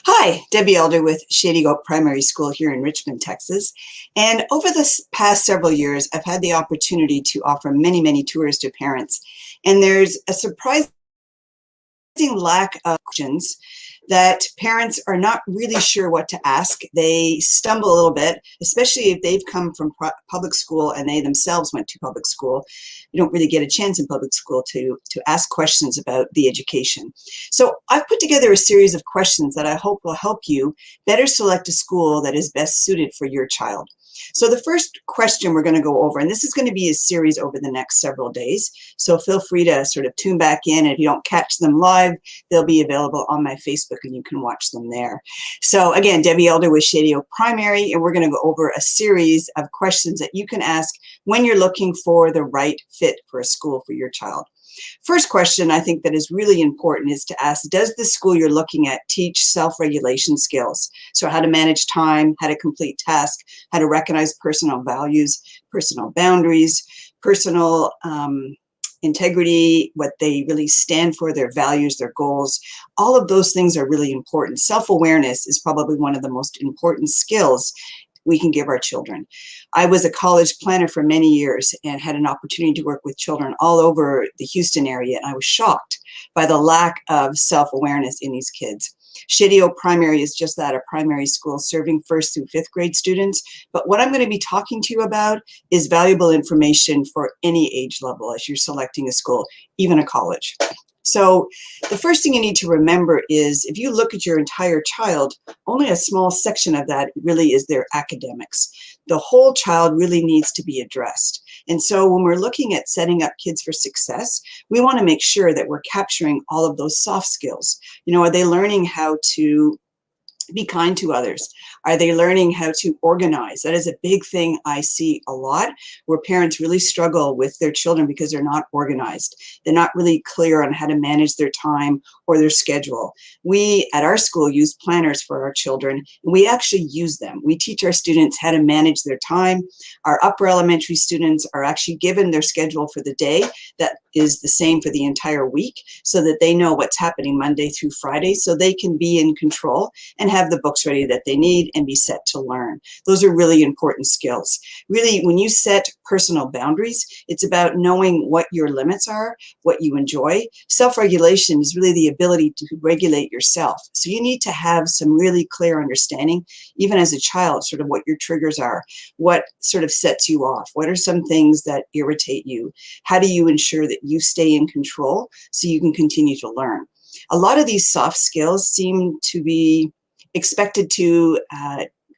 Hi, Debbie Elder with Shady Oak Primary School here in Richmond, Texas. And over the past several years, I've had the opportunity to offer many tours to parents. And there's a surprising lack of questions that parents are not really sure what to ask. They stumble a little bit, especially if they've come from public school and they themselves went to public school. You don't really get a chance in public school to ask questions about the education. So I've put together a series of questions that I hope will help you better select a school that is best suited for your child. So the first question we're going to go over, and this is going to be a series over the next several days, so feel free to sort of tune back in. If you don't catch them live, they'll be available on my Facebook and you can watch them there. So again, Debbie Elder with Shady Oak Primary, and we're going to go over a series of questions that you can ask when you're looking for the right fit for a school for your child. First question I think that is really important is to ask, does the school you're looking at teach self-regulation skills? So how to manage time, how to complete tasks, how to recognize personal values, personal boundaries, personal integrity, what they really stand for, their values, their goals. All of those things are really important. Self-awareness is probably one of the most important skills we can give our children. I was a college planner for many years and had an opportunity to work with children all over the Houston area, and I was shocked by the lack of self-awareness in these kids. Shady Oak Primary is just that, a primary school serving 1st through 5th grade students. But what I'm going to be talking to you about is valuable information for any age level as you're selecting a school, even a college. So the first thing you need to remember is if you look at your entire child, only a small section of that really is their academics. The whole child really needs to be addressed. And so when we're looking at setting up kids for success, we want to make sure that we're capturing all of those soft skills. You know, are they learning how to be kind to others? Are they learning how to organize? That is a big thing I see a lot, where parents really struggle with their children because they're not organized. They're not really clear on how to manage their time or their schedule. We at our school use planners for our children, and we actually use them. We teach our students how to manage their time. Our upper elementary students are actually given their schedule for the day that is the same for the entire week, so that they know what's happening Monday through Friday, so they can be in control and have the books ready that they need and be set to learn. Those are really important skills. Really, when you set personal boundaries, it's about knowing what your limits are, what you enjoy. Self-regulation is really the ability to regulate yourself. So you need to have some really clear understanding, even as a child, sort of what your triggers are, what sort of sets you off, what are some things that irritate you, how do you ensure that you stay in control so you can continue to learn. A lot of these soft skills seem to be expected to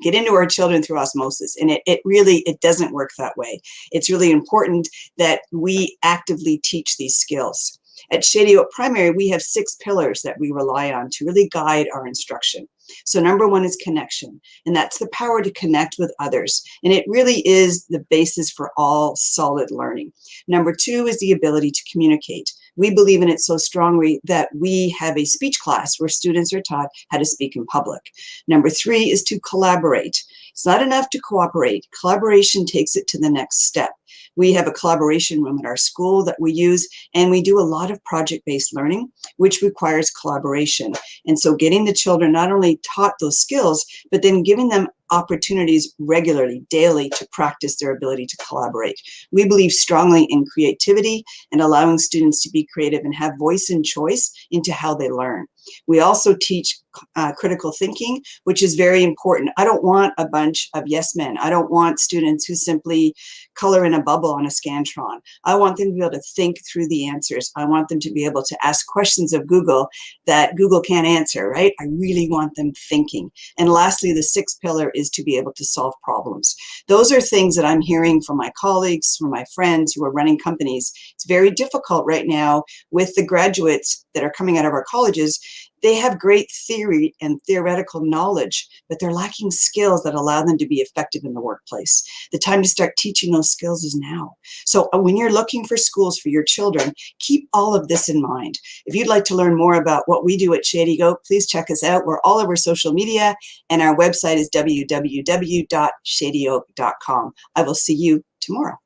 get into our children through osmosis, and it really doesn't work that way. It's really important that we actively teach these skills. At Shady Oak Primary, we have 6 pillars that we rely on to really guide our instruction. So number 1 is connection, and that's the power to connect with others. And it really is the basis for all solid learning. Number 2 is the ability to communicate. We believe in it so strongly that we have a speech class where students are taught how to speak in public. Number 3 is to collaborate. It's not enough to cooperate. Collaboration takes it to the next step. We have a collaboration room at our school that we use, and we do a lot of project-based learning, which requires collaboration. And so getting the children not only taught those skills, but then giving them opportunities regularly, daily, to practice their ability to collaborate. We believe strongly in creativity and allowing students to be creative and have voice and choice into how they learn. We also teach critical thinking, which is very important. I don't want a bunch of yes men. I don't want students who simply color in a bubble on a Scantron. I want them to be able to think through the answers. I want them to be able to ask questions of Google that Google can't answer, right? I really want them thinking. And lastly, the 6th pillar is to be able to solve problems. Those are things that I'm hearing from my colleagues, from my friends who are running companies. It's very difficult right now with the graduates that are coming out of our colleges. They have great theory and theoretical knowledge, but they're lacking skills that allow them to be effective in the workplace. The time to start teaching those skills is now. So when you're looking for schools for your children, keep all of this in mind. If you'd like to learn more about what we do at Shady Oak, please check us out. We're all over social media, and our website is www.shadyoak.com. I will see you tomorrow.